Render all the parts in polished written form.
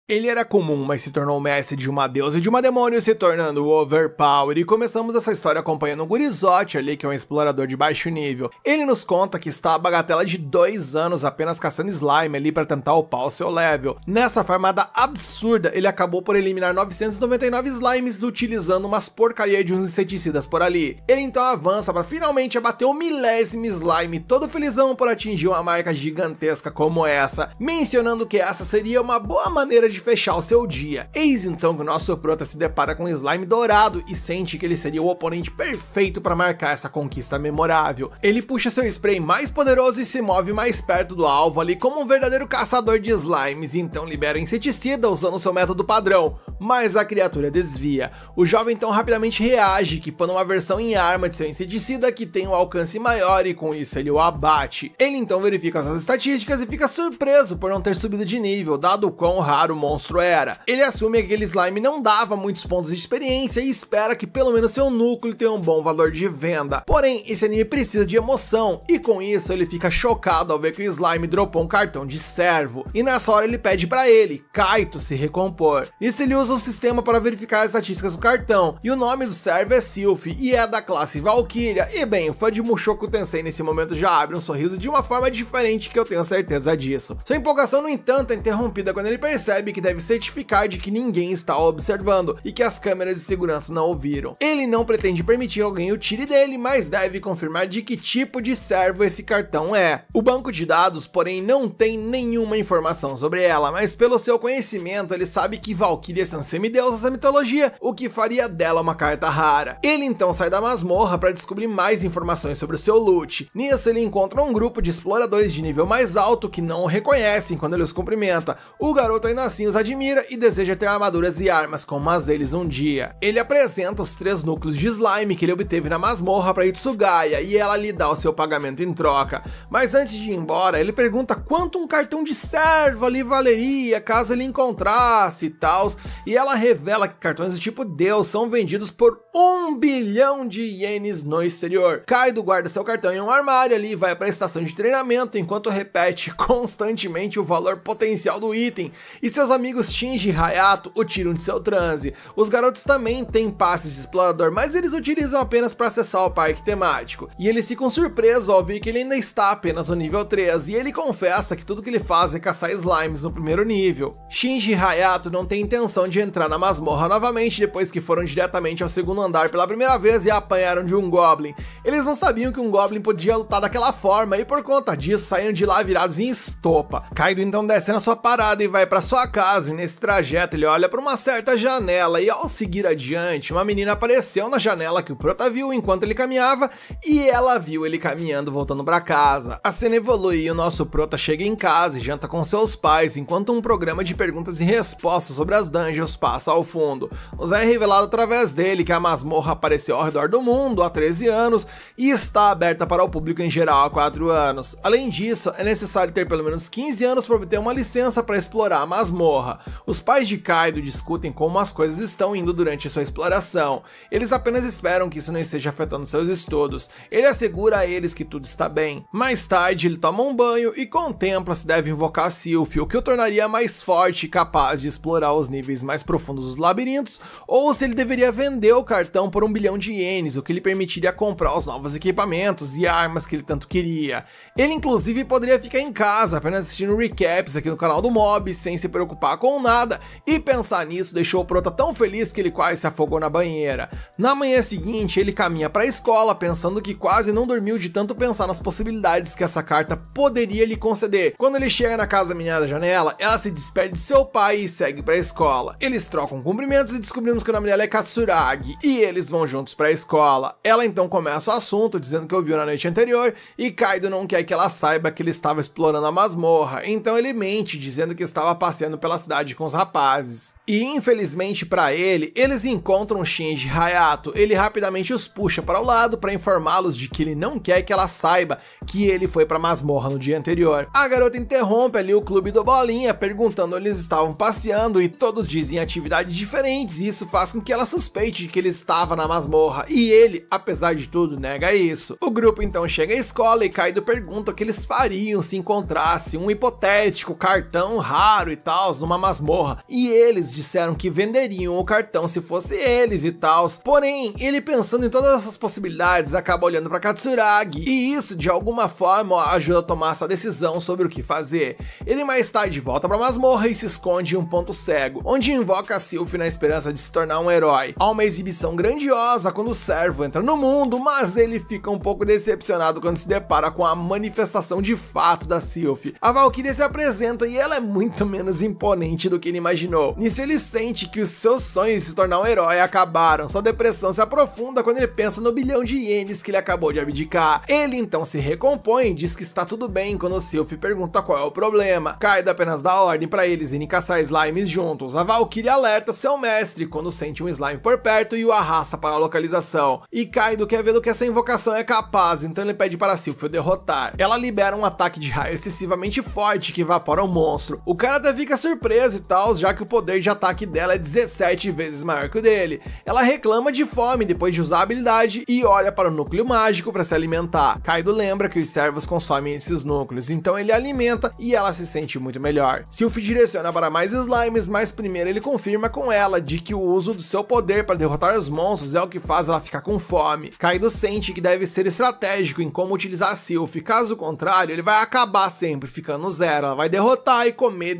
Ele era comum, mas se tornou mestre de uma deusa e de uma demônio, se tornando o Overpower. E começamos essa história acompanhando o Gurizote ali, que é um explorador de baixo nível. Ele nos conta que está a bagatela de 2 anos apenas caçando slime ali para tentar upar o seu level. Nessa farmada absurda, ele acabou por eliminar 999 slimes utilizando umas porcaria de uns inseticidas por ali. Ele então avança para finalmente abater o 1000º slime, todo felizão por atingir uma marca gigantesca como essa, mencionando que essa seria uma boa maneira de fechar o seu dia. Eis então que o nosso prota se depara com um slime dourado e sente que ele seria o oponente perfeito para marcar essa conquista memorável. Ele puxa seu spray mais poderoso e se move mais perto do alvo ali como um verdadeiro caçador de slimes, e então libera inseticida usando seu método padrão, mas a criatura desvia. O jovem então rapidamente reage, equipando uma versão em arma de seu inseticida que tem um alcance maior e com isso ele o abate. Ele então verifica suas estatísticas e fica surpreso por não ter subido de nível, dado o quão raro o monstro era. Ele assume que aquele slime não dava muitos pontos de experiência e espera que pelo menos seu núcleo tenha um bom valor de venda. Porém, esse anime precisa de emoção, e com isso ele fica chocado ao ver que o slime dropou um cartão de servo. E nessa hora ele pede para ele, Kaito, se recompor. Isso ele usa o sistema para verificar as estatísticas do cartão, e o nome do servo é Sylph, e é da classe Valkyria. E bem, o fã de Mushoku Tensei nesse momento já abre um sorriso de uma forma diferente, que eu tenho certeza disso. Sua empolgação, no entanto, é interrompida quando ele percebe que deve certificar de que ninguém está observando e que as câmeras de segurança não ouviram. Ele não pretende permitir alguém o tire dele, mas deve confirmar de que tipo de servo esse cartão é. O banco de dados, porém, não tem nenhuma informação sobre ela, mas pelo seu conhecimento ele sabe que Valkyrias são semideusas da mitologia, o que faria dela uma carta rara. Ele então sai da masmorra para descobrir mais informações sobre o seu loot. Nisso ele encontra um grupo de exploradores de nível mais alto que não o reconhecem quando ele os cumprimenta. O garoto ainda assim os admira e deseja ter armaduras e armas como as deles um dia. Ele apresenta os 3 núcleos de slime que ele obteve na masmorra para Itsugaya e ela lhe dá o seu pagamento em troca. Mas antes de ir embora, ele pergunta quanto um cartão de servo ali valeria caso ele encontrasse e tal, e ela revela que cartões do tipo Deus são vendidos por 1 bilhão de ienes no exterior. Kaido guarda seu cartão em um armário ali e vai para a estação de treinamento enquanto repete constantemente o valor potencial do item, e seus amigos Shinji e Hayato o tiram de seu transe. Os garotos também têm passes de explorador, mas eles utilizam apenas para acessar o parque temático, e eles ficam surpresos ao ver que ele ainda está apenas no nível 3, e ele confessa que tudo que ele faz é caçar slimes no primeiro nível. Shinji e Hayato não têm intenção de entrar na masmorra novamente depois que foram diretamente ao segundo andar pela primeira vez e apanharam de um Goblin. Eles não sabiam que um Goblin podia lutar daquela forma e por conta disso saíram de lá virados em estopa. Kaido então desce na sua parada e vai para sua casa, e nesse trajeto ele olha para uma certa janela e ao seguir adiante, uma menina apareceu na janela que o prota viu enquanto ele caminhava e ela viu ele caminhando voltando para casa. A cena evolui e o nosso prota chega em casa e janta com seus pais enquanto um programa de perguntas e respostas sobre as dungeons passa ao fundo. Nos é revelado através dele que a masmorra apareceu ao redor do mundo há 13 anos e está aberta para o público em geral há 4 anos. Além disso, é necessário ter pelo menos 15 anos para obter uma licença para explorar a masmorra. Os pais de Kaido discutem como as coisas estão indo durante sua exploração. Eles apenas esperam que isso não esteja afetando seus estudos. Ele assegura a eles que tudo está bem. Mais tarde, ele toma um banho e contempla se deve invocar Sylph, o que o tornaria mais forte e capaz de explorar os níveis mais profundos dos labirintos, ou se ele deveria vender o cartão por 1 bilhão de ienes, o que lhe permitiria comprar os novos equipamentos e armas que ele tanto queria. Ele inclusive poderia ficar em casa apenas assistindo recaps aqui no canal do Mob, sem se preocupar com nada, e pensar nisso deixou o prota tão feliz que ele quase se afogou na banheira. Na manhã seguinte, ele caminha para a escola pensando que quase não dormiu de tanto pensar nas possibilidades que essa carta poderia lhe conceder. Quando ele chega na casa da menina da janela, ela se despede de seu pai e segue para a escola. Eles trocam cumprimentos e descobrimos que o nome dela é Katsuragi, e eles vão juntos para a escola. Ela então começa o assunto dizendo que ouviu na noite anterior e Kaido não quer que ela saiba que ele estava explorando a masmorra, então ele mente dizendo que estava passeando pela cidade com os rapazes. E infelizmente para ele, eles encontram Shinji e Hayato. Ele rapidamente os puxa para o lado para informá-los de que ele não quer que ela saiba que ele foi para a masmorra no dia anterior. A garota interrompe ali o clube do Bolinha perguntando onde eles estavam passeando e todos dizem atividades diferentes, e isso faz com que ela suspeite de que ele estava na masmorra, e ele, apesar de tudo, nega isso. O grupo então chega à escola e Kaido pergunta o que eles fariam se encontrasse um hipotético cartão raro e tal, pessoas numa masmorra, e eles disseram que venderiam o cartão se fosse eles e tal. Porém, ele pensando em todas essas possibilidades, acaba olhando para Katsuragi, e isso de alguma forma ajuda a tomar sua decisão sobre o que fazer. Ele mais tarde volta pra masmorra e se esconde em um ponto cego, onde invoca a Sylphie na esperança de se tornar um herói. Há uma exibição grandiosa quando o servo entra no mundo, mas ele fica um pouco decepcionado quando se depara com a manifestação de fato da Sylphie. A Valkyria se apresenta e ela é muito menos imponente do que ele imaginou. Nisso ele sente que os seus sonhos de se tornar um herói acabaram. Sua depressão se aprofunda quando ele pensa no bilhão de ienes que ele acabou de abdicar. Ele então se recompõe e diz que está tudo bem quando Sylphie pergunta qual é o problema. Kaido apenas dá ordem para eles irem caçar slimes juntos. A Valkyria alerta seu mestre quando sente um slime por perto e o arrasta para a localização. E Kaido quer ver do que essa invocação é capaz, então ele pede para Sylphie derrotar. Ela libera um ataque de raio excessivamente forte que evapora o monstro. O cara até fica surpreso e tal, já que o poder de ataque dela é 17 vezes maior que o dele. Ela reclama de fome depois de usar a habilidade e olha para o núcleo mágico para se alimentar. Kaido lembra que os servos consomem esses núcleos, então ele alimenta e ela se sente muito melhor. Sylphie direciona para mais slimes, mas primeiro ele confirma com ela de que o uso do seu poder para derrotar os monstros é o que faz ela ficar com fome. Kaido sente que deve ser estratégico em como utilizar a Sylphie, caso contrário ele vai acabar sempre ficando no zero. Ela vai derrotar e comer,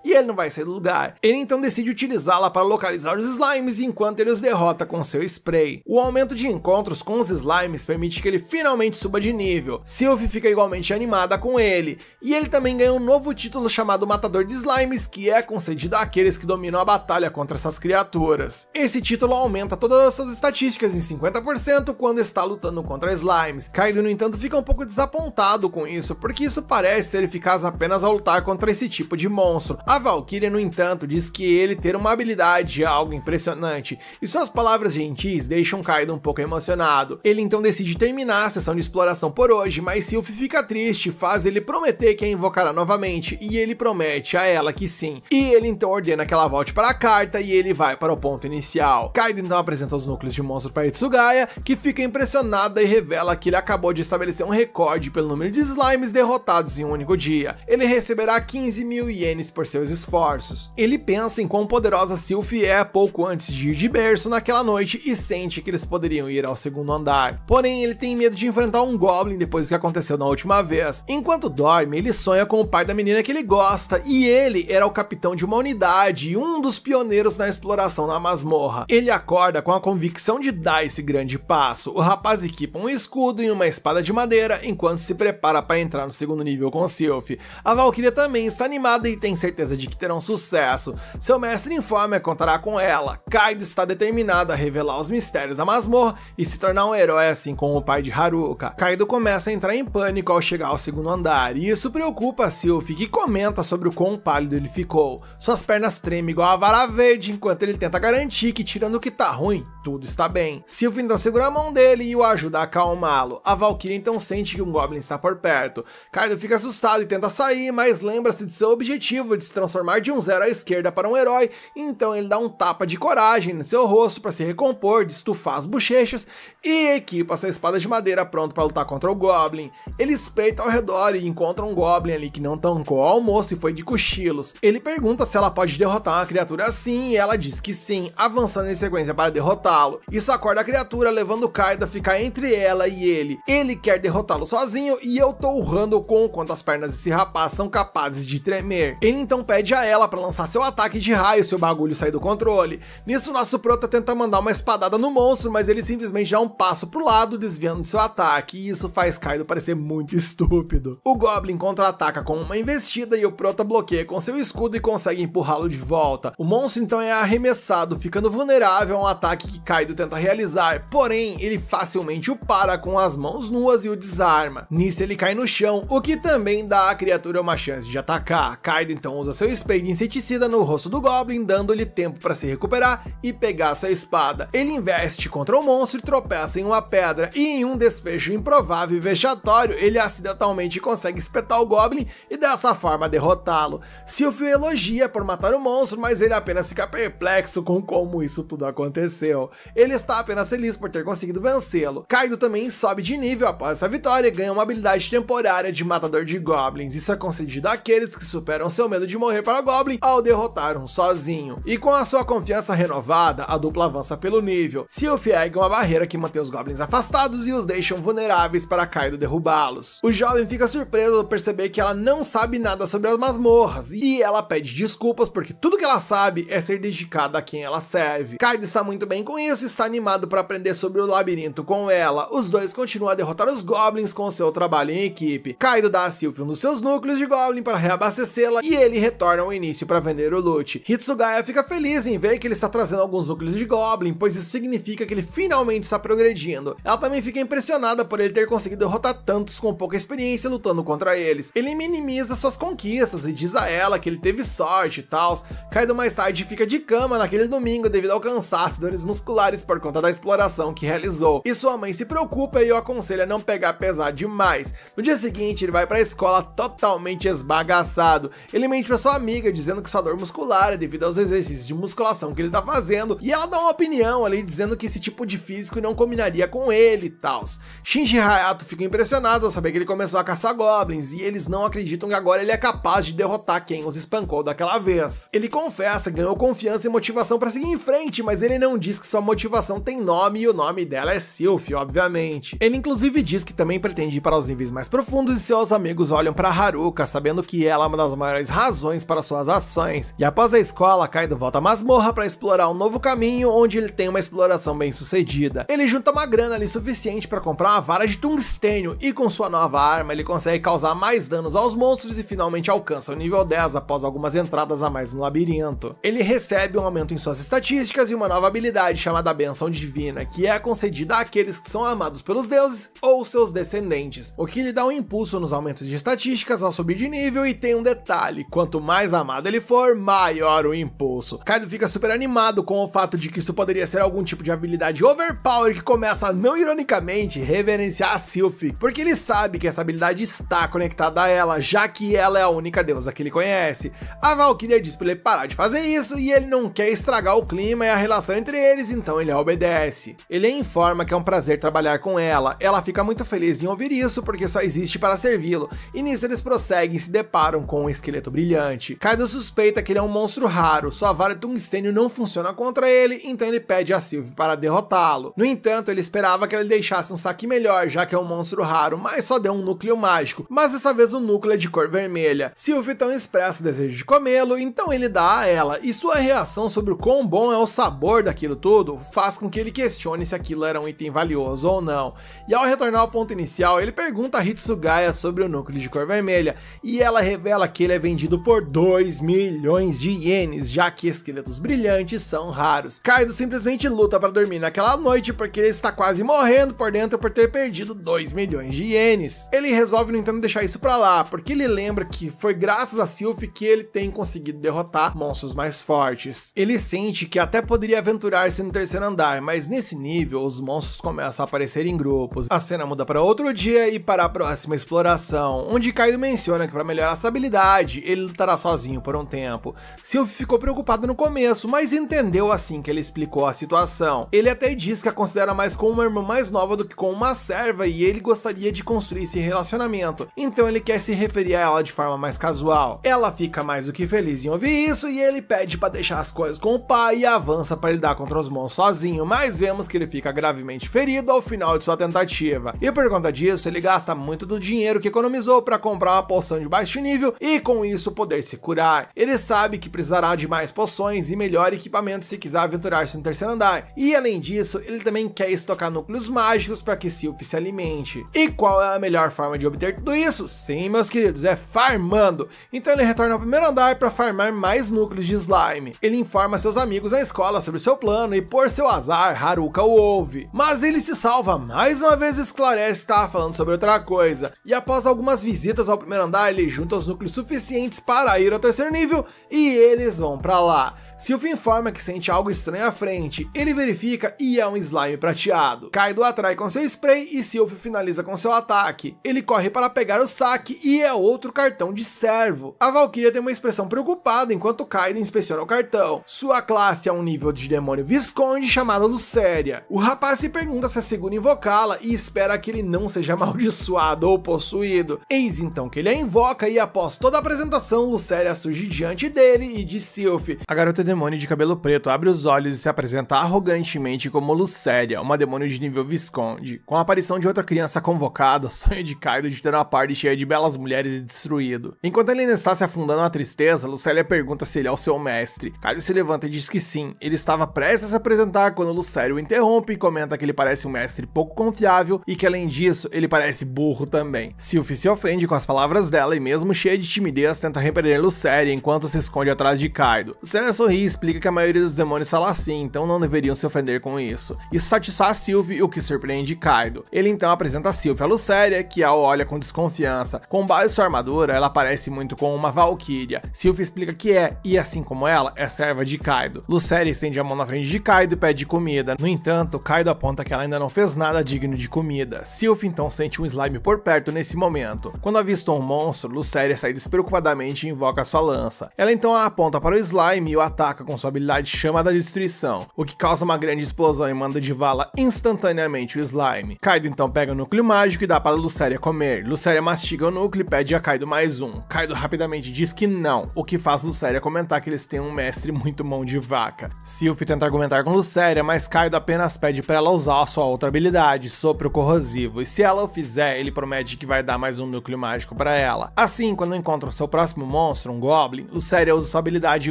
e ele não vai sair do lugar. Ele então decide utilizá-la para localizar os slimes enquanto ele os derrota com seu spray. O aumento de encontros com os slimes permite que ele finalmente suba de nível. Sylphie fica igualmente animada com ele, e ele também ganha um novo título chamado Matador de Slimes, que é concedido àqueles que dominam a batalha contra essas criaturas. Esse título aumenta todas as suas estatísticas em 50% quando está lutando contra slimes. Kaido, no entanto, fica um pouco desapontado com isso, porque isso parece ser eficaz apenas ao lutar contra esse tipo de monstro. A Valkyria, no entanto, diz que ele ter uma habilidade é algo impressionante, e suas palavras gentis deixam Kaido um pouco emocionado. Ele então decide terminar a sessão de exploração por hoje, mas Sylphie fica triste e faz ele prometer que a invocará novamente, e ele promete a ela que sim. E ele então ordena que ela volte para a carta e ele vai para o ponto inicial. Kaido então apresenta os núcleos de monstro para Hitsugaya, que fica impressionada e revela que ele acabou de estabelecer um recorde pelo número de slimes derrotados em um único dia. Ele receberá 15.000 ienes por seus esforços. Ele pensa em quão poderosa Sylphie é pouco antes de ir de berço naquela noite e sente que eles poderiam ir ao segundo andar. Porém, ele tem medo de enfrentar um Goblin depois do que aconteceu na última vez. Enquanto dorme, ele sonha com o pai da menina que ele gosta, e ele era o capitão de uma unidade e um dos pioneiros na exploração na masmorra. Ele acorda com a convicção de dar esse grande passo. O rapaz equipa um escudo e uma espada de madeira enquanto se prepara para entrar no segundo nível com Sylphie. A Valkyria também está animada e tem certeza de que terão sucesso. Seu mestre informa que contará com ela. Kaido está determinado a revelar os mistérios da masmorra e se tornar um herói assim como o pai de Haruka. Kaido começa a entrar em pânico ao chegar ao segundo andar, e isso preocupa a Sylphie, que comenta sobre o quão pálido ele ficou. Suas pernas tremem igual a vara verde enquanto ele tenta garantir que, tirando o que tá ruim, tudo está bem. Sylphie então segura a mão dele e o ajuda a acalmá-lo. A Valkyria então sente que um Goblin está por perto. Kaido fica assustado e tenta sair, mas lembra-se de seu objetivo de se transformar de um zero à esquerda para um herói, então ele dá um tapa de coragem no seu rosto para se recompor, de estufar as bochechas, e equipa sua espada de madeira pronto para lutar contra o Goblin. Ele espreita ao redor e encontra um Goblin ali que não tancou o almoço e foi de cochilos. Ele pergunta se ela pode derrotar uma criatura assim, e ela diz que sim, avançando em sequência para derrotá-lo. Isso acorda a criatura, levando Kaido a ficar entre ela e ele. Ele quer derrotá-lo sozinho, e eu tô urrando com o quanto as pernas desse rapaz são capazes de tremer. Ele então pede a ela para lançar seu ataque de raio se o bagulho sair do controle. Nisso, nosso prota tenta mandar uma espadada no monstro, mas ele simplesmente dá um passo pro lado, desviando de seu ataque, e isso faz Kaido parecer muito estúpido. O Goblin contra-ataca com uma investida e o prota bloqueia com seu escudo e consegue empurrá-lo de volta. O monstro então é arremessado, ficando vulnerável a um ataque que Kaido tenta realizar, porém ele facilmente o para com as mãos nuas e o desarma. Nisso ele cai no chão, o que também dá à criatura uma chance de atacar. Kaido então usa seu spray de inseticida no rosto do Goblin, dando-lhe tempo para se recuperar e pegar sua espada. Ele investe contra o monstro e tropeça em uma pedra, e em um desfecho improvável e vexatório, ele acidentalmente consegue espetar o Goblin e dessa forma derrotá-lo. Sylphie elogia por matar o monstro, mas ele apenas fica perplexo com como isso tudo aconteceu. Ele está apenas feliz por ter conseguido vencê-lo. Kaido também sobe de nível após essa vitória e ganha uma habilidade temporária de matador de Goblins. Isso é concedido àqueles que superam seu medo de morrer para Goblin ao derrotar um sozinho. E com a sua confiança renovada, a dupla avança pelo nível. Sylph ergue uma barreira que mantém os Goblins afastados e os deixam vulneráveis para Kaido derrubá-los. O jovem fica surpreso ao perceber que ela não sabe nada sobre as masmorras, e ela pede desculpas porque tudo que ela sabe é ser dedicada a quem ela serve. Kaido está muito bem com isso e está animado para aprender sobre o labirinto com ela. Os dois continuam a derrotar os Goblins com seu trabalho em equipe. Kaido dá a Sylph um dos seus núcleos de Goblin para reabastecê-la e ele retorna ao início para vender o loot. Hitsugaya fica feliz em ver que ele está trazendo alguns núcleos de Goblin, pois isso significa que ele finalmente está progredindo. Ela também fica impressionada por ele ter conseguido derrotar tantos com pouca experiência lutando contra eles. Ele minimiza suas conquistas e diz a ela que ele teve sorte e tal. Kaido mais tarde fica de cama naquele domingo devido ao cansaço e dores musculares por conta da exploração que realizou. E sua mãe se preocupa e o aconselha a não pegar pesado demais. No dia seguinte, ele vai para a escola totalmente esbagaçado. Ele mente para sua amiga dizendo que sua dor muscular é devido aos exercícios de musculação que ele tá fazendo, e ela dá uma opinião ali dizendo que esse tipo de físico não combinaria com ele e tal. Shinji e Hayato ficam impressionados ao saber que ele começou a caçar Goblins, e eles não acreditam que agora ele é capaz de derrotar quem os espancou daquela vez. Ele confessa que ganhou confiança e motivação para seguir em frente, mas ele não diz que sua motivação tem nome e o nome dela é Sylph, obviamente. Ele inclusive diz que também pretende ir para os níveis mais profundos e seus amigos olham para Haruka, sabendo que ela é uma das maiores razões para suas ações. E após a escola, Kaido volta à masmorra para explorar um novo caminho, onde ele tem uma exploração bem sucedida. Ele junta uma grana ali suficiente para comprar uma vara de tungstênio e com sua nova arma ele consegue causar mais danos aos monstros e finalmente alcança o nível 10 após algumas entradas a mais no labirinto. Ele recebe um aumento em suas estatísticas e uma nova habilidade chamada Bênção Divina, que é concedida àqueles que são amados pelos deuses ou seus descendentes, o que lhe dá um impulso nos aumentos de estatísticas ao subir de nível. E tem um detalhe: quanto mais amado ele for, maior o impulso. Kaido fica super animado com o fato de que isso poderia ser algum tipo de habilidade overpower que começa a, não ironicamente, reverenciar a Sylph, porque ele sabe que essa habilidade está conectada a ela, já que ela é a única deusa que ele conhece. A Valkyria diz pra ele parar de fazer isso e ele não quer estragar o clima e a relação entre eles, então ele obedece. Ele informa que é um prazer trabalhar com ela. Ela fica muito feliz em ouvir isso porque só existe para servi-lo, e nisso eles prosseguem e se deparam com um esqueleto brilhante. Kaido suspeita que ele é um monstro raro, sua vara de tungstênio não funciona contra ele, então ele pede a Sylph para derrotá-lo. No entanto, ele esperava que ele deixasse um saque melhor, já que é um monstro raro, mas só deu um núcleo mágico, mas dessa vez o núcleo é de cor vermelha. Sylph então expressa o desejo de comê-lo, então ele dá a ela, e sua reação sobre o quão bom é o sabor daquilo tudo faz com que ele questione se aquilo era um item valioso ou não. E ao retornar ao ponto inicial, ele pergunta a Hitsugaya sobre o núcleo de cor vermelha, e ela revela que ele é vendido por 2 milhões de ienes, já que esqueletos brilhantes são raros. Kaido simplesmente luta para dormir naquela noite porque ele está quase morrendo por dentro por ter perdido 2 milhões de ienes. Ele resolve, no entanto, deixar isso pra lá, porque ele lembra que foi graças a Sylph que ele tem conseguido derrotar monstros mais fortes. Ele sente que até poderia aventurar-se no terceiro andar, mas nesse nível os monstros começam a aparecer em grupos. A cena muda para outro dia e para a próxima exploração, onde Kaido menciona que para melhorar essa habilidade, ele lutará sozinho por um tempo. Sylph ficou preocupado no começo, mas entendeu assim que ele explicou a situação. Ele até diz que a considera mais como uma irmã mais nova do que como uma serva, e ele gostaria de construir esse relacionamento, então ele quer se referir a ela de forma mais casual. Ela fica mais do que feliz em ouvir isso e ele pede para deixar as coisas com o pai e avança para lidar contra os monstros sozinho, mas vemos que ele fica gravemente ferido ao final de sua tentativa, e por conta disso ele gasta muito do dinheiro que economizou para comprar uma poção de baixo nível e com isso poder se curar. Ele sabe que precisará de mais poções e melhor equipamento se quiser aventurar-se no terceiro andar, e além disso ele também quer estocar núcleos mágicos para que Sylph se alimente. E qual é a melhor forma de obter tudo isso? Sim, meus queridos, é farmando. Então ele retorna ao primeiro andar para farmar mais núcleos de slime. Ele informa seus amigos na escola sobre seu plano e por seu azar, Haruka o ouve. Mas ele se salva mais uma vez e esclarece que estava falando sobre outra coisa. E após algumas visitas ao primeiro andar, ele junta os núcleos suficientes para ir ao terceiro nível e eles vão para lá. Sylvie informa que sente algo estranho à frente, ele verifica e é um slime prateado. Kaido atrai com seu spray e Sylvie finaliza com seu ataque. Ele corre para pegar o saque e é outro cartão de servo. A Valkyria tem uma expressão preocupada enquanto Kaido inspeciona o cartão. Sua classe é um nível de demônio Visconde chamado Lucéria. O rapaz se pergunta se é seguro invocá-la e espera que ele não seja amaldiçoado ou possuído. Eis então que ele a invoca e após toda a apresentação, Lucéria surge diante dele e de Sylvie. A garota demônio de cabelo preto abre os olhos e se apresenta arrogantemente como Lucéria, uma demônio de nível Visconde. Com a aparição de outra criança convocada, o sonho de Kaido de ter uma party cheia de belas mulheres é destruído. Enquanto ele ainda está se afundando na tristeza, Lucéria pergunta se ele é o seu mestre. Kaido se levanta e diz que sim. Ele estava prestes a se apresentar quando Lucéria o interrompe e comenta que ele parece um mestre pouco confiável e que além disso, ele parece burro também. Sylvie se ofende com as palavras dela e mesmo cheia de timidez tenta repreender Lucéria enquanto se esconde atrás de Kaido. Lucéria sorri e explica que a maioria dos demônios fala assim, então não deveriam se ofender com isso. Isso satisfaz Sylvie, o que surpreende Kaido. Ele então apresenta a Sylvie a Lucéria, que a olha com desconfiança. Com base em sua armadura, ela parece muito com uma Valkyria. Sylvie explica que é, e assim como ela, é serva de Kaido. Lucéria estende a mão na frente de Kaido e pede comida. No entanto, Kaido aponta que ela ainda não fez nada digno de comida. Sylvie então sente um slime por perto nesse momento. Quando avista um monstro, Lucéria sai despreocupadamente e invoca sua lança. Ela então a aponta para o slime e o ataca com sua habilidade Chama da Destruição, o que causa uma grande explosão e manda de vala instantaneamente o slime. Kaido então pega o núcleo mágico e dá para Lucéria comer. Lucéria mastiga o núcleo e pede a Kaido mais um. Kaido rapidamente diz que não, o que faz Lucéria comentar que eles têm um mestre muito mão de vaca. Sylvie tenta argumentar com Lucéria, mas Kaido apenas pede para ela usar a sua outra habilidade, Sopro Corrosivo, e se ela o fizer, ele promete que vai dar mais um núcleo mágico para ela. Assim, quando encontra o seu próximo monstro, um Goblin, Lucéria usa sua habilidade e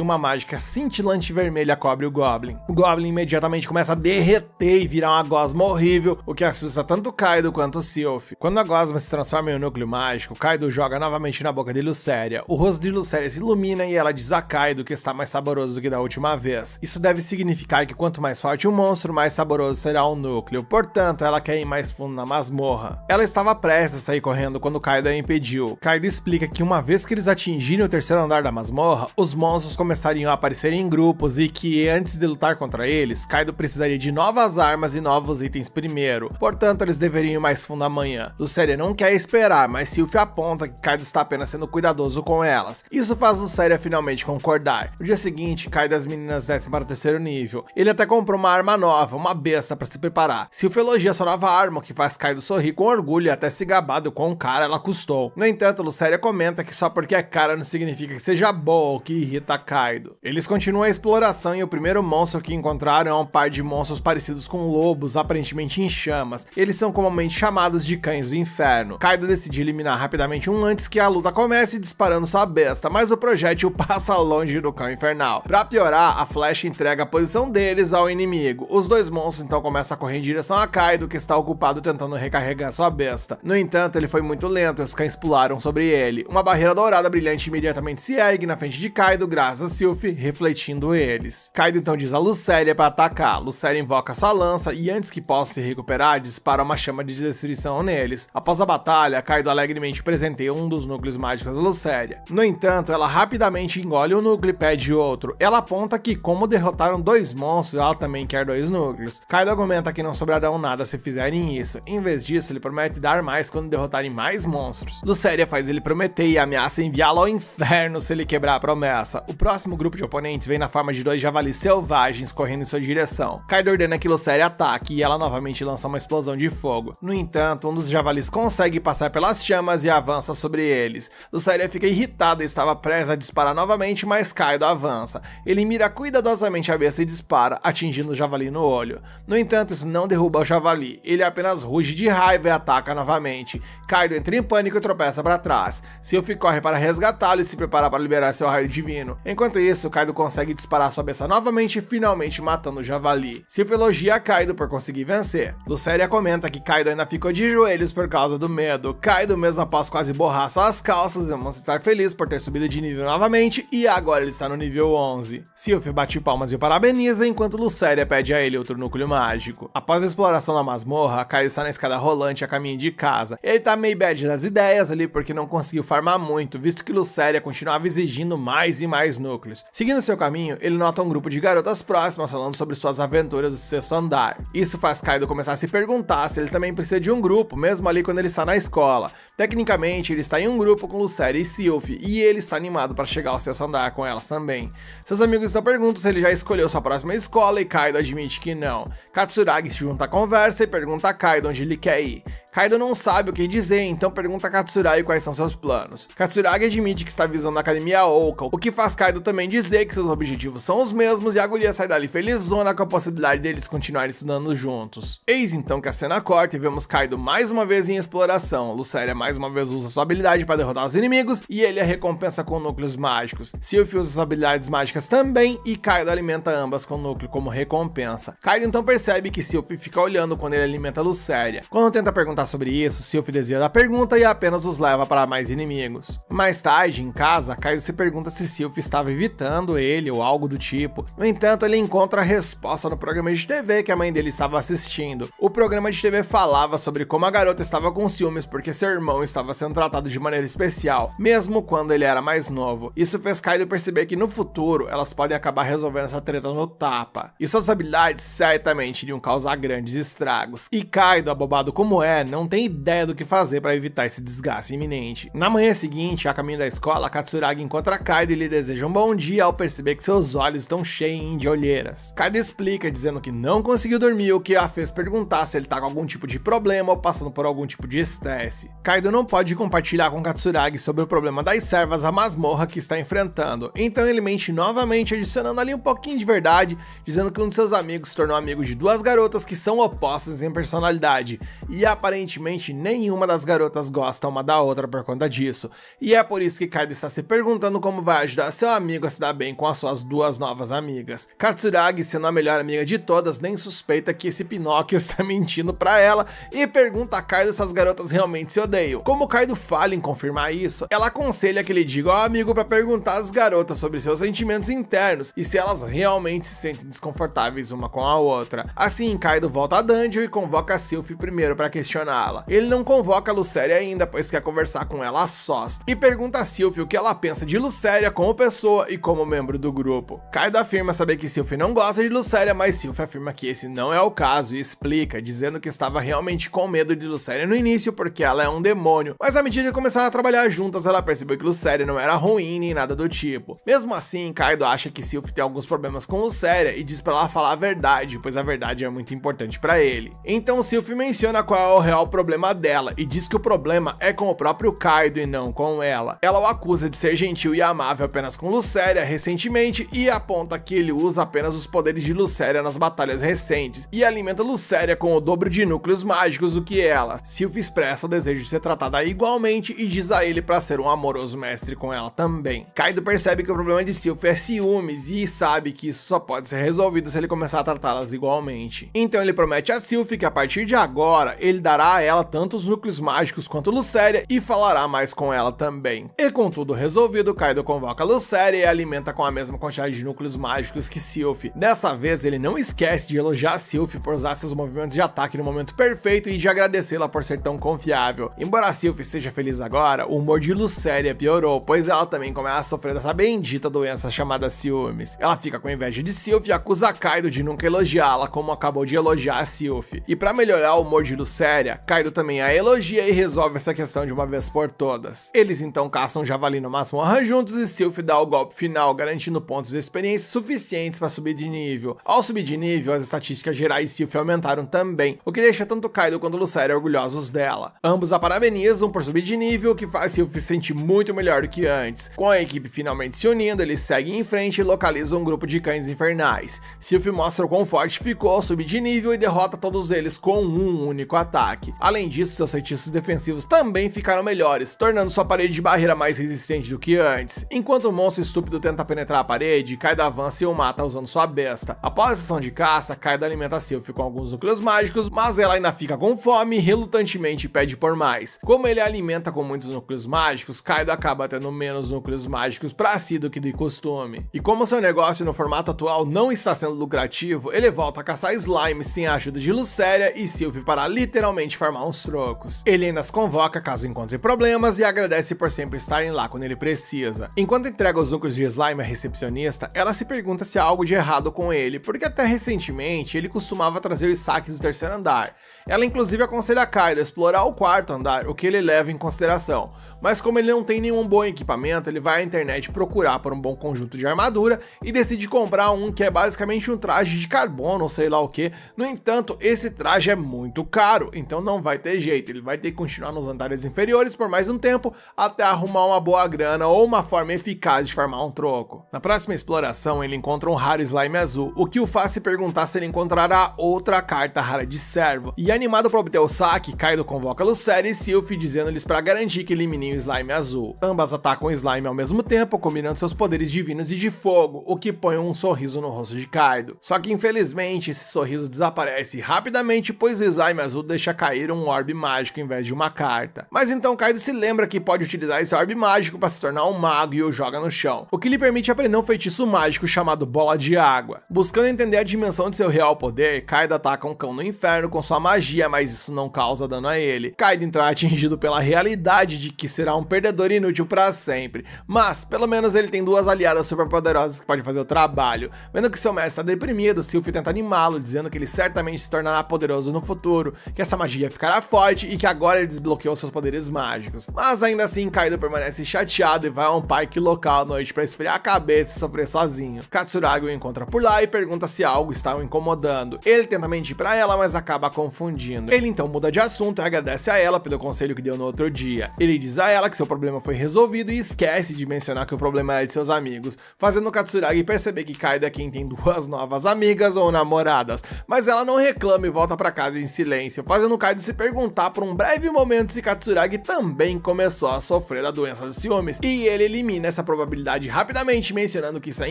uma mágica cintilante vermelha cobre o Goblin. O Goblin imediatamente começa a derreter e virar uma gosma horrível, o que assusta tanto Kaido quanto Sylvie. Quando a gosma se transforma em um núcleo mágico, Kaido joga novamente na boca de Lucéria. O rosto de Lucéria se ilumina e ela diz a Kaido que está mais saboroso do que da última vez. Isso deve significar que quanto mais forte o monstro, mais saboroso será o núcleo. Portanto, ela quer ir mais fundo na masmorra. Ela estava prestes a sair correndo quando Kaido a impediu. Kaido explica que uma vez que eles atingirem o terceiro andar da masmorra, os monstros começariam a aparecer em grupos e que, antes de lutar contra eles, Kaido precisaria de novas armas e novos itens primeiro. Portanto, eles deveriam ir mais fundo amanhã. Lucéria não quer esperar, mas Sylvie aponta que Kaido está apenas sendo cuidadoso com elas. Isso faz Lucéria finalmente concordar. No dia seguinte, Kaido e as meninas descem para o terceiro nível. Ele até comprou uma arma nova, uma besta para se preparar. Sylvie elogia sua nova arma, o que faz Kaido sorrir com orgulho e até se gabar do quão cara ela custou. No entanto, Lucéria comenta que só porque é cara não significa que seja boa, o que irrita Kaido. Eles continuam a exploração e o primeiro monstro que encontraram é um par de monstros parecidos com lobos, aparentemente em chamas. Eles são comumente chamados de cães do inferno. Kaido decide eliminar rapidamente um antes que a luta comece disparando sua besta, mas o projétil passa longe do cão infernal. Pra piorar, a flecha entrega a posição deles ao inimigo. Os dois monstros então começam a correr em direção a Kaido, que está ocupado tentando recarregar sua besta. No entanto, ele foi muito lento e os cães pularam sobre ele. Uma barreira dourada brilhante imediatamente se ergue na frente de Kaido, graças a Sylvie, refletindo eles. Kaido então diz a Lucéria para atacar. Lucéria invoca sua lança e antes que possa se recuperar, dispara uma chama de destruição neles. Após a batalha, Kaido alegremente presenteia um dos núcleos mágicos a Lucéria. No entanto, ela rapidamente engole um núcleo e pede outro. Ela aponta que, como derrotaram dois monstros, ela também quer dois núcleos. Kaido argumenta que não sobrarão nada se fizerem isso. Em vez disso, ele promete dar mais quando derrotarem mais monstros. Lucéria faz ele prometer e ameaça enviá-lo ao inferno se ele quebrar a promessa. O próximo grupo de oponentes vem na forma de dois javalis selvagens correndo em sua direção. Kaido ordena que Lucéria ataque e ela novamente lança uma explosão de fogo. No entanto, um dos javalis consegue passar pelas chamas e avança sobre eles. Lucéria fica irritada e estava prestes a disparar novamente, mas Kaido avança. Ele mira cuidadosamente a besta e dispara, atingindo o javali no olho. No entanto, isso não derruba o javali. Ele apenas ruge de raiva e ataca novamente. Kaido entra em pânico e tropeça para trás. Sylvie corre para resgatá-lo e se prepara para liberar seu raio divino. Enquanto isso, Kaido consegue disparar sua besta novamente, finalmente matando o javali. Sylvie elogia Kaido por conseguir vencer. Lucéria comenta que Kaido ainda ficou de joelhos por causa do medo. Kaido, mesmo após quase borrar suas calças, demonstra estar feliz por ter subido de nível novamente e agora ele está no nível 11. Sylvie bate palmas e o parabeniza, enquanto Lucéria pede a ele outro núcleo mágico. Após a exploração da masmorra, Kaido está na escada rolante a caminho de casa. Ele tá meio bad das ideias ali porque não conseguiu farmar muito, visto que Lucéria continuava exigindo mais e mais núcleos. Seguindo seu caminho, ele nota um grupo de garotas próximas falando sobre suas aventuras do 6º andar. Isso faz Kaido começar a se perguntar se ele também precisa de um grupo, mesmo ali quando ele está na escola. Tecnicamente, ele está em um grupo com Lucéria e Sylphy, e ele está animado para chegar ao 6º andar com elas também. Seus amigos então perguntam se ele já escolheu sua próxima escola e Kaido admite que não. Katsuragi se junta à conversa e pergunta a Kaido onde ele quer ir. Kaido não sabe o que dizer, então pergunta a Katsuragi quais são seus planos. Katsuragi admite que está visando a Academia Oka, o que faz Kaido também dizer que seus objetivos são os mesmos e a guria sai dali felizona com a possibilidade deles continuarem estudando juntos. Eis então que a cena corta e vemos Kaido mais uma vez em exploração. Lucéria mais uma vez usa sua habilidade para derrotar os inimigos e ele a recompensa com núcleos mágicos. Sylphy usa suas habilidades mágicas também e Kaido alimenta ambas com núcleo como recompensa. Kaido então percebe que Sylphy fica olhando quando ele alimenta Lucéria. Quando tenta perguntar sobre isso, Sylphy desvia da pergunta e apenas os leva para mais inimigos. Mais tarde, em casa, Kaido se pergunta se Sylphy estava evitando ele ou algo do tipo. No entanto, ele encontra a resposta no programa de TV que a mãe dele estava assistindo. O programa de TV falava sobre como a garota estava com ciúmes porque seu irmão estava sendo tratado de maneira especial, mesmo quando ele era mais novo. Isso fez Kaido perceber que no futuro elas podem acabar resolvendo essa treta no tapa. E suas habilidades certamente iriam causar grandes estragos. E Kaido, abobado como é, não tem ideia do que fazer para evitar esse desgaste iminente. Na manhã seguinte, a caminho da escola, Katsuragi encontra Kaido e lhe deseja um bom dia ao perceber que seus olhos estão cheios de olheiras. Kaido explica dizendo que não conseguiu dormir, o que a fez perguntar se ele tá com algum tipo de problema ou passando por algum tipo de estresse. Kaido não pode compartilhar com Katsuragi sobre o problema das servas à masmorra que está enfrentando, então ele mente novamente, adicionando ali um pouquinho de verdade, dizendo que um de seus amigos se tornou amigo de duas garotas que são opostas em personalidade, e aparentemente nenhuma das garotas gosta uma da outra por conta disso, e é por isso que Kaido está se perguntando como vai ajudar seu amigo a se dar bem com as suas duas novas amigas. Katsuragi, sendo a melhor amiga de todas, nem suspeita que esse Pinóquio está mentindo pra ela e pergunta a Kaido se as garotas realmente se odeiam. Como Kaido falha em confirmar isso, ela aconselha que ele diga ao amigo para perguntar às garotas sobre seus sentimentos internos e se elas realmente se sentem desconfortáveis uma com a outra. Assim, Kaido volta a Dungeon e convoca a Sylphy primeiro para questioná-la. Ele não convoca a Lucéria ainda, pois quer conversar com ela a sós, e pergunta a Sylphy o que ela pensa de Lucéria como pessoa e como membro do grupo. Kaido afirma saber que Sylphy não gosta de Lucéria, mas Sylphy afirma que esse não é o caso e explica, dizendo que estava realmente com medo de Lucéria no início porque ela é um demônio, mas à medida que começaram a trabalhar juntas, ela percebeu que Lucéria não era ruim nem nada do tipo. Mesmo assim, Kaido acha que Sylphy tem alguns problemas com Lucéria e diz pra ela falar a verdade, pois a verdade é muito importante pra ele. Então Sylphy menciona qual é o real problema dela e diz que o problema é com o próprio Kaido e não com ela. Ela o acusa de ser gentil e amável apenas com Lucéria recentemente e aponta que ele usa apenas os poderes de Lucéria nas batalhas recentes e alimenta Lucéria com o dobro de núcleos mágicos do que ela. Sylphy expressa o desejo de ser tratada igualmente e diz a ele para ser um amoroso mestre com ela também. Kaido percebe que o problema de Sylphy é ciúmes e sabe que isso só pode ser resolvido se ele começar a tratá-las igualmente. Então ele promete a Sylphy que a partir de agora ele dará a ela tanto os núcleos mágicos quanto Lucéria e falará mais com ela também. E com tudo resolvido, Kaido convoca Lucéria e alimenta com a mesma quantidade de núcleos mágicos que Sylphy. Dessa vez ele não esquece de elogiar Sylphy por usar seus movimentos de ataque no momento perfeito e de agradecê-la por ser tão confiável. Embora Sylphy seja feliz agora, o humor de Lucéria piorou, pois ela também começa a sofrer dessa bendita doença chamada ciúmes. Ela fica com inveja de Sylphy e acusa Kaido de nunca elogiá-la como acabou de elogiar a Sylphy. E para melhorar o humor de Lucéria, Kaido também a elogia e resolve essa questão de uma vez por todas. Eles então caçam um javali no masmorra juntos e Sylphy dá o golpe final, garantindo pontos de experiência suficientes para subir de nível. Ao subir de nível, as estatísticas gerais de Sylphy aumentaram também, o que deixa tanto Kaido quanto Lucéria orgulhosos dela. Ambos a parabenizam por subir de nível, o que faz Sylphy se sentir muito melhor do que antes. Com a equipe finalmente se unindo, eles seguem em frente e localizam um grupo de cães infernais. Sylphy mostra o quão forte ficou ao subir de nível e derrota todos eles com um único ataque. Além disso, seus feitiços defensivos também ficaram melhores, tornando sua parede de barreira mais resistente do que antes. Enquanto o monstro estúpido tenta penetrar a parede, Kaido avança e o mata usando sua besta. Após a sessão de caça, Kaido alimenta Sylphy com alguns núcleos mágicos, mas ela ainda fica com fome e relutantemente pede por mais. Como ele a alimenta com muitos núcleos mágicos, Kaido acaba tendo menos núcleos mágicos pra si do que de costume. E como seu negócio no formato atual não está sendo lucrativo, ele volta a caçar slime sem a ajuda de Lucéria e Sylphy para literalmente finalmente farmar uns trocos. Ele ainda as convoca caso encontre problemas e agradece por sempre estarem lá quando ele precisa. Enquanto entrega os núcleos de slime à recepcionista, ela se pergunta se há algo de errado com ele, porque até recentemente ele costumava trazer os saques do terceiro andar. Ela inclusive aconselha Kaido a explorar o quarto andar, o que ele leva em consideração. Mas como ele não tem nenhum bom equipamento, ele vai à internet procurar por um bom conjunto de armadura e decide comprar um que é basicamente um traje de carbono ou sei lá o que. No entanto, esse traje é muito caro, então não vai ter jeito, ele vai ter que continuar nos andares inferiores por mais um tempo até arrumar uma boa grana ou uma forma eficaz de farmar um troco. Na próxima exploração, ele encontra um raro slime azul, o que o faz se perguntar se ele encontrará outra carta rara de servo. E animado para obter o saque, Kaido convoca Lucere e Sylph dizendo-lhes para garantir que eliminem o slime azul. Ambas atacam o slime ao mesmo tempo, combinando seus poderes divinos e de fogo, o que põe um sorriso no rosto de Kaido. Só que infelizmente esse sorriso desaparece rapidamente, pois o slime azul deixa cair um orbe mágico em vez de uma carta. Mas então Kaido se lembra que pode utilizar esse orbe mágico para se tornar um mago e o joga no chão, o que lhe permite aprender um feitiço mágico chamado Bola de Água. Buscando entender a dimensão de seu real poder, Kaido ataca um cão no inferno com sua magia, mas isso não causa dano a ele. Kaido então é atingido pela realidade de que será um perdedor inútil para sempre, mas pelo menos ele tem duas aliadas super poderosas que podem fazer o trabalho. Vendo que seu mestre está deprimido, Sylph tenta animá-lo, dizendo que ele certamente se tornará poderoso no futuro, que essa magia ficará forte e que agora ele desbloqueou seus poderes mágicos. Mas ainda assim, Kaido permanece chateado e vai a um parque local à noite para esfriar a cabeça e sofrer sozinho. Katsuragi o encontra por lá e pergunta se algo está o incomodando. Ele tenta mentir para ela, mas acaba confundindo. Ele então muda de assunto e agradece a ela pelo conselho que deu no outro dia. Ele diz a ela que seu problema foi resolvido e esquece de mencionar que o problema era de seus amigos, fazendo Katsuragi perceber que Kaido é quem tem duas novas amigas ou namoradas, mas ela não reclama e volta para casa em silêncio, fazendo Kaido se perguntar por um breve momento se Katsuragi também começou a sofrer da doença dos ciúmes, e ele elimina essa probabilidade rapidamente, mencionando que isso é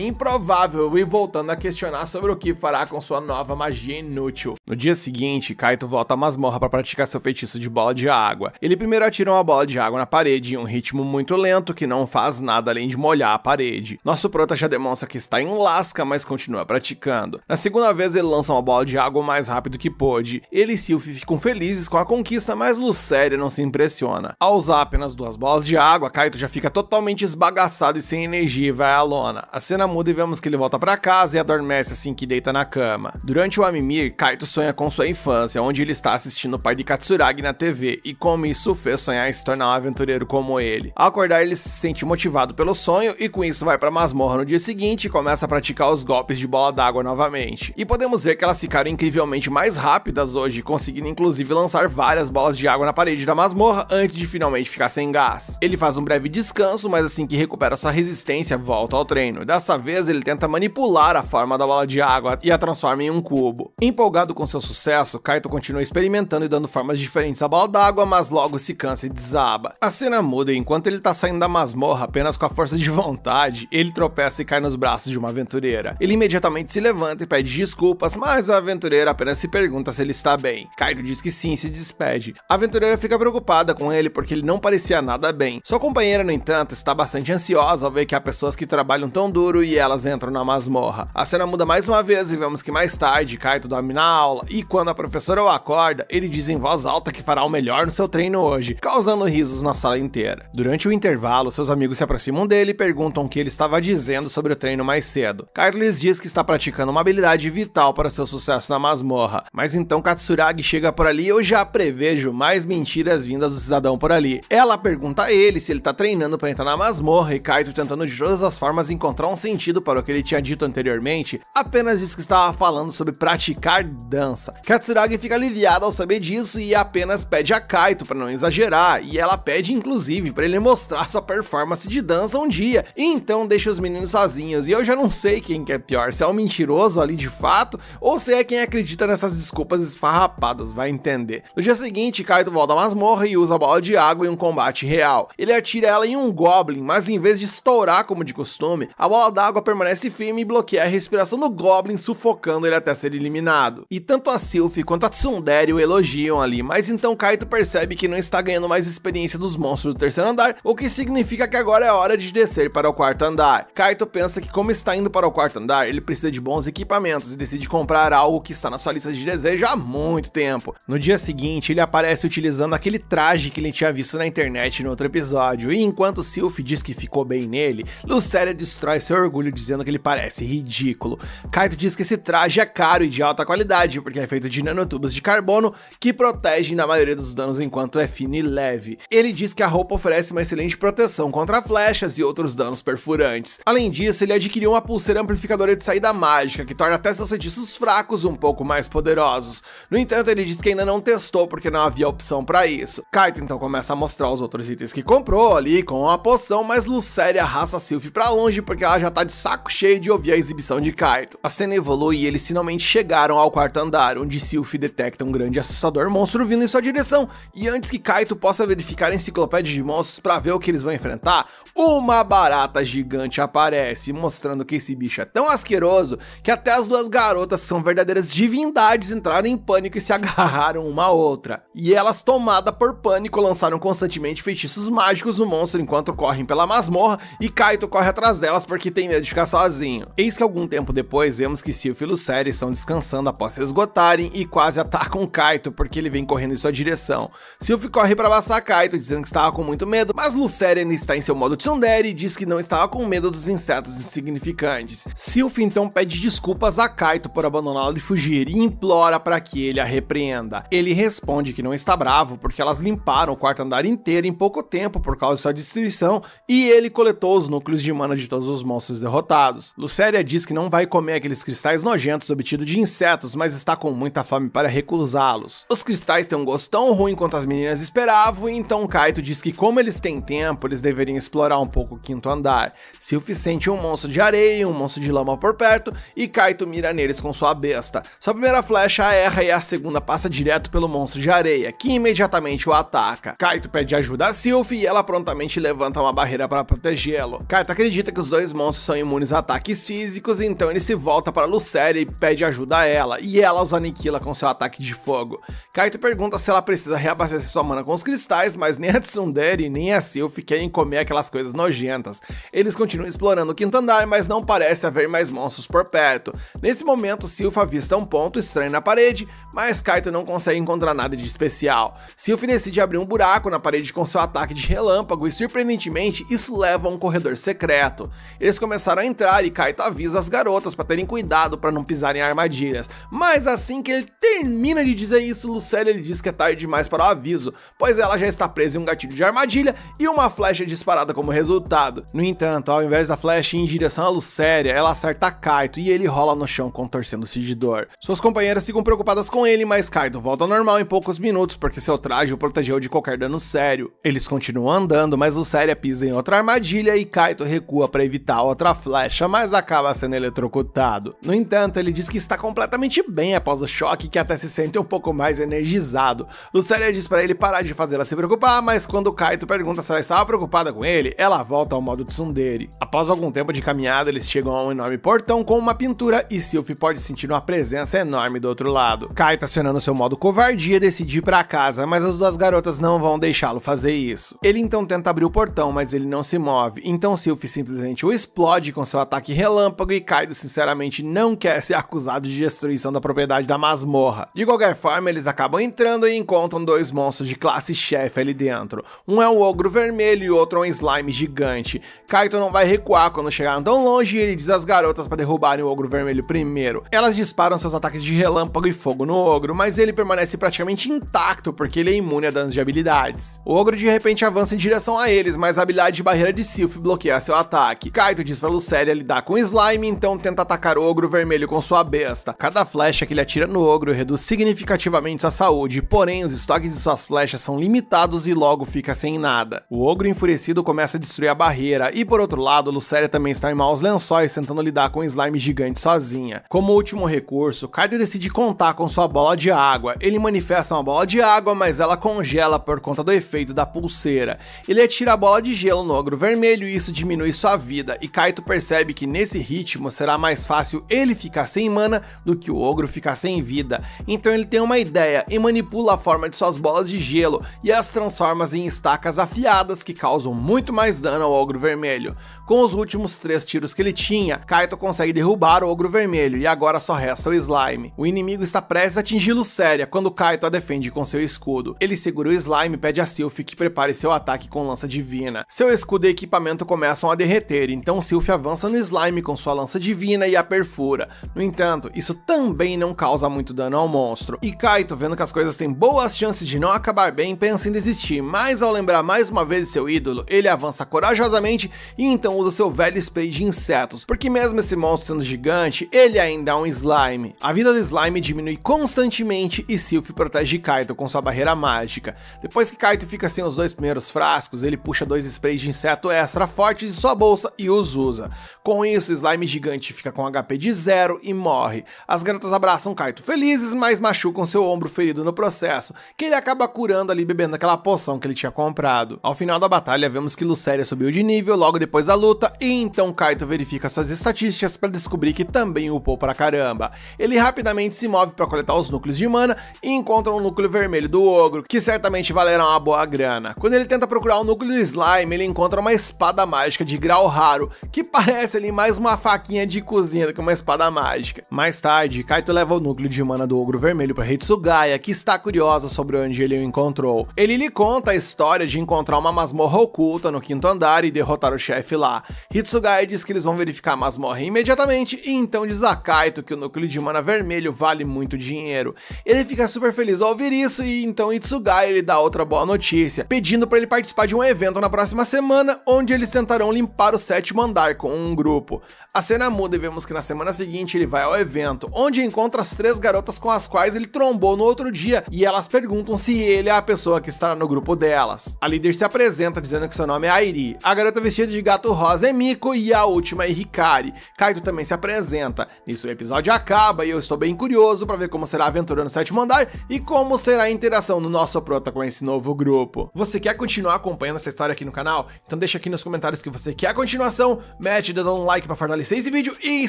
improvável e voltando a questionar sobre o que fará com sua nova magia inútil. No dia seguinte, Kaito volta à masmorra para praticar seu feitiço de bola de água. Ele primeiro atira uma bola de água na parede em um ritmo muito lento que não faz nada além de molhar a parede. Nosso prota já demonstra que está em lasca, mas continua praticando. Na segunda vez ele lança uma bola de água o mais rápido que pôde. Ele e Sylph ficam felizes com a conquista, mas Lucere não se impressiona. Ao usar apenas duas bolas de água, Kaito já fica totalmente esbagaçado e sem energia e vai à lona. A cena muda e vemos que ele volta para casa e adormece assim que deita na cama. Durante o Amimir, Kaito sonha com sua infância, onde ele está assistindo o pai de Katsuragi na TV, e como isso o fez sonhar em se tornar um aventureiro como ele. Ao acordar, ele se sente motivado pelo sonho e com isso vai para a masmorra no dia seguinte e começa a praticar os golpes de bola d'água novamente. E podemos ver que elas ficaram incrivelmente mais rápidas hoje, conseguindo inclusive lançar várias bolas de água na parede da masmorra antes de finalmente ficar sem gás. Ele faz um breve descanso, mas assim que recupera sua resistência, volta ao treino. Dessa vez ele tenta manipular a forma da bola de água e a transforma em um cubo. Empolgado com seu sucesso, Kaito continua experimentando e dando formas diferentes à bola d'água, mas logo se cansa e desaba. A cena muda e enquanto ele tá saindo da masmorra apenas com a força de vontade, ele tropeça e cai nos braços de uma aventureira. Ele imediatamente se levanta e pede desculpas, mas a aventureira apenas se pergunta se ele está bem. Kaito diz que sim e se despede. A aventureira fica preocupada com ele porque ele não parecia nada bem. Sua companheira, no entanto, está bastante ansiosa ao ver que há pessoas que trabalham tão duro e elas entram na masmorra. A cena muda mais uma vez e vemos que mais tarde Kaito dorme na aula e quando a professora o acorda, ele diz em voz alta que fará o melhor no seu treino hoje, causando risos na sala inteira. Durante o intervalo, seus amigos se aproximam dele e perguntam o que ele estava dizendo sobre o treino mais cedo. Kaito lhes diz que está praticando uma habilidade vital para seu sucesso na masmorra, mas então Katsuragi chega por ali e eu já prevejo mais mentiras vindas do cidadão por ali. Ela pergunta a ele se ele está treinando para entrar na masmorra e Kaito, tentando de todas as formas encontrar um sentido para o que ele tinha dito anteriormente, apenas diz que estava falando sobre praticar dança. Katsuragi fica aliviado ao saber disso e apenas pede a Kaito para não exagerar, e ela pede inclusive para ele mostrar sua performance de dança um dia, e então deixa os meninos sozinhos, e eu já não sei quem que é pior, se é um mentiroso ali de fato, ou se é quem acredita nessas desculpas esfarrapadas, vai entender. No dia seguinte, Kaito volta à masmorra e usa a bola de água em um combate real. Ele atira ela em um Goblin, mas em vez de estourar como de costume, a bola d'água permanece firme e bloqueia a respiração do Goblin, sufocando ele até ser eliminado. E tanto a Sylph quanto a Tsundere o elogiam ali, mas então Kaito percebe que não está ganhando mais experiência dos monstros do terceiro andar, o que significa que agora é hora de descer para o quarto andar. Kaito pensa que como está indo para o quarto andar, ele precisa de bons equipamentos e decide comprar algo que está na sua lista de desejo há muito tempo. No dia dia seguinte, ele aparece utilizando aquele traje que ele tinha visto na internet no outro episódio, e enquanto Sylph diz que ficou bem nele, Lucélia destrói seu orgulho dizendo que ele parece ridículo. Kaito diz que esse traje é caro e de alta qualidade, porque é feito de nanotubos de carbono que protegem da maioria dos danos enquanto é fino e leve. Ele diz que a roupa oferece uma excelente proteção contra flechas e outros danos perfurantes. Além disso, ele adquiriu uma pulseira amplificadora de saída mágica, que torna até seus feitiços fracos um pouco mais poderosos. No entanto, ele diz que ainda não testou porque não havia opção para isso. Kaito então começa a mostrar os outros itens que comprou ali com uma poção, mas Lucélia arrasta Sylph pra longe porque ela já tá de saco cheio de ouvir a exibição de Kaito. A cena evolui e eles finalmente chegaram ao quarto andar, onde Sylph detecta um grande e assustador monstro vindo em sua direção, e antes que Kaito possa verificar a enciclopédia de monstros para ver o que eles vão enfrentar, uma barata gigante aparece, mostrando que esse bicho é tão asqueroso que até as duas garotas, que são verdadeiras divindades, entraram em pânico e se agarraram uma à outra. E elas, tomadas por pânico, lançaram constantemente feitiços mágicos no monstro enquanto correm pela masmorra, e Kaito corre atrás delas porque tem medo de ficar sozinho. Eis que algum tempo depois vemos que Sylph e Lucélia estão descansando após se esgotarem e quase atacam Kaito porque ele vem correndo em sua direção. Sylph corre para abraçar Kaito dizendo que estava com muito medo, mas Lucélia ainda está em seu modo tsundere e diz que não estava com medo dos insetos insignificantes. Sylph então pede desculpas a Kaito por abandoná-lo e fugir e implora para que ele a repreenda. Ele responde que não está bravo porque elas limparam o quarto andar inteiro em pouco tempo por causa de sua destruição e ele coletou os núcleos de mana de todos os monstros derrotados. Lucélia diz que não vai comer aqueles cristais nojentos obtidos de insetos, mas está com muita fome para recusá-los. Os cristais têm um gosto tão ruim quanto as meninas esperavam, e então Kaito diz que como eles têm tempo, eles deveriam explorar um pouco o quinto andar. Sylph sente um monstro de areia e um monstro de lama por perto, e Kaito mira neles com sua besta. Sua primeira flecha erra e a segunda passa direto pelo monstro de areia, que imediatamente o ataca. Kaito pede ajuda a Sylph e ela prontamente levanta uma barreira para protegê-lo. Kaito acredita que os dois monstros são imunes a ataques físicos, então ele se volta para Lucélia e pede ajuda a ela, e ela os aniquila com seu ataque de fogo. Kaito pergunta se ela precisa reabastecer sua mana com os cristais, mas nem a Tsundere nem a Sylph querem comer aquelas coisas nojentas. Eles continuam explorando o quinto andar, mas não parece haver mais monstros por perto. Nesse momento, Sylph avista um ponto estranho na parede, mas Kaito não consegue encontrar nada de especial. Sylph decide abrir um buraco na parede com seu ataque de relâmpago e, surpreendentemente, isso leva a um corredor secreto. Eles começaram a entrar e Kaito avisa as garotas para terem cuidado para não pisarem em armadilhas, mas assim que ele termina de dizer isso, Lucélia lhe diz que é tarde demais para o aviso, pois ela já está presa em um gatilho de armadilha e uma flecha disparada como resultado. No entanto, ao invés da flecha ir em direção a Lucélia, ela acerta Kaito e ele rola no chão contorcendo-se de dor. Suas companheiras ficam preocupadas com ele, mas Kaito volta ao normal em poucos minutos porque seu traje o protegeu de qualquer dano sério. Eles continuam andando, mas Lucélia pisa em outra armadilha e Kaito recua para evitar outra flecha, mas acaba sendo eletrocutado. No entanto, ele diz que está completamente bem após o choque, que até se sente um pouco mais energizado. Lucélia diz para ele parar de fazer ela se preocupar, mas quando Kaito pergunta se ela estava preocupada com ele, ela volta ao modo tsundere. Após algum tempo de caminhada, eles chegam a um enorme portão com uma pintura e Sylph pode sentir uma presença enorme do outro lado. Kaito, acionando seu modo covardia, decide ir para casa, mas as duas garotas não vão deixá-lo fazer isso. Ele então tenta abrir o portão, mas ele não se move, então Sylph simplesmente o explode com seu ataque relâmpago e Kaito sinceramente não quer ser acusado de destruição da propriedade da masmorra. De qualquer forma, eles acabam entrando e encontram dois monstros de classe chefe ali dentro. Um é um ogro vermelho e o outro é um slime gigante. Kaito não vai recuar quando chegaram tão longe e ele diz às garotas para derrubarem o ogro vermelho primeiro. Elas disparam seus ataques de relâmpago e fogo no ogro, mas ele permanece praticamente intacto porque ele é imune a danos de habilidades. O ogro de repente avança em direção a eles, mas a habilidade de barreira de Sylph bloqueia seu ataque. Kaito diz para Lucélia lidar com o slime, então tenta atacar o ogro vermelho com sua besta. Cada flecha que ele atira no ogro reduz significativamente sua saúde, porém os estoques de suas flechas são limitados e logo fica sem nada. O ogro enfurecido começa a destruir a barreira e, por outro lado, Lucélia também está em maus lençóis tentando lidar com o slime gigante sozinha. Como último recurso, Kaito decide contar com sua bola de água. Ele manifesta uma bola de água, mas ela congela por conta do efeito da pulseira. Ele atira a bola de gelo no ogro vermelho e isso diminui sua vida, e Kaito percebe que nesse ritmo será mais fácil ele ficar sem mana do que o ogro ficar sem vida. Então ele tem uma ideia e manipula a forma de suas bolas de gelo e as transforma em estacas afiadas que causam muito mais dano ao ogro vermelho. Com os últimos 3 tiros que ele tinha, Kaito consegue derrubar o Ogro Vermelho e agora só resta o Slime. O inimigo está prestes a atingir Lucéria quando Kaito a defende com seu escudo. Ele segura o Slime e pede a Sylphie que prepare seu ataque com lança divina. Seu escudo e equipamento começam a derreter, então Sylphie avança no Slime com sua lança divina e a perfura. No entanto, isso também não causa muito dano ao monstro. E Kaito, vendo que as coisas têm boas chances de não acabar bem, pensa em desistir, mas ao lembrar mais uma vez seu ídolo, ele avança corajosamente e então usa seu velho spray de insetos, porque mesmo esse monstro sendo gigante, ele ainda é um slime. A vida do slime diminui constantemente e Sylphie protege Kaito com sua barreira mágica. Depois que Kaito fica sem os 2 primeiros frascos, ele puxa 2 sprays de inseto extra fortes de sua bolsa e os usa. Com isso, o slime gigante fica com HP de 0 e morre. As garotas abraçam Kaito felizes, mas machucam seu ombro ferido no processo, que ele acaba curando ali bebendo aquela poção que ele tinha comprado. Ao final da batalha, vemos que Lucéria subiu de nível logo depois da luta, e então Kaito verifica suas estatísticas para descobrir que também upou pra caramba. Ele rapidamente se move para coletar os núcleos de mana e encontra um núcleo vermelho do ogro, que certamente valerá uma boa grana. Quando ele tenta procurar o núcleo do slime, ele encontra uma espada mágica de grau raro, que parece ali mais uma faquinha de cozinha do que uma espada mágica. Mais tarde, Kaito leva o núcleo de mana do ogro vermelho para Hitsugaya, que está curiosa sobre onde ele o encontrou. Ele lhe conta a história de encontrar uma masmorra oculta no 5º andar e derrotar o chefe lá. Hitsugaya diz que eles vão verificar a masmorra imediatamente e então diz a Kaito que o núcleo de mana vermelho vale muito dinheiro. Ele fica super feliz ao ouvir isso e então Hitsugaya ele dá outra boa notícia, pedindo para ele participar de um evento na próxima semana, onde eles tentarão limpar o 7º andar com um grupo. A cena muda e vemos que na semana seguinte ele vai ao evento, onde encontra as 3 garotas com as quais ele trombou no outro dia e elas perguntam se ele é a pessoa que estará no grupo delas. A líder se apresenta dizendo que seu nome é Airi, a garota vestida de gato rosa é Miko e a última é Hikari. Kaito também se apresenta. Nisso o episódio acaba e eu estou bem curioso para ver como será a aventura no 7º andar e como será a interação do nosso prota com esse novo grupo. Você quer continuar acompanhando essa história aqui no canal? Então deixa aqui nos comentários que você quer a continuação, mete o dedo no like para fortalecer esse vídeo e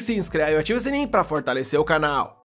se inscreve e ativa o sininho para fortalecer o canal.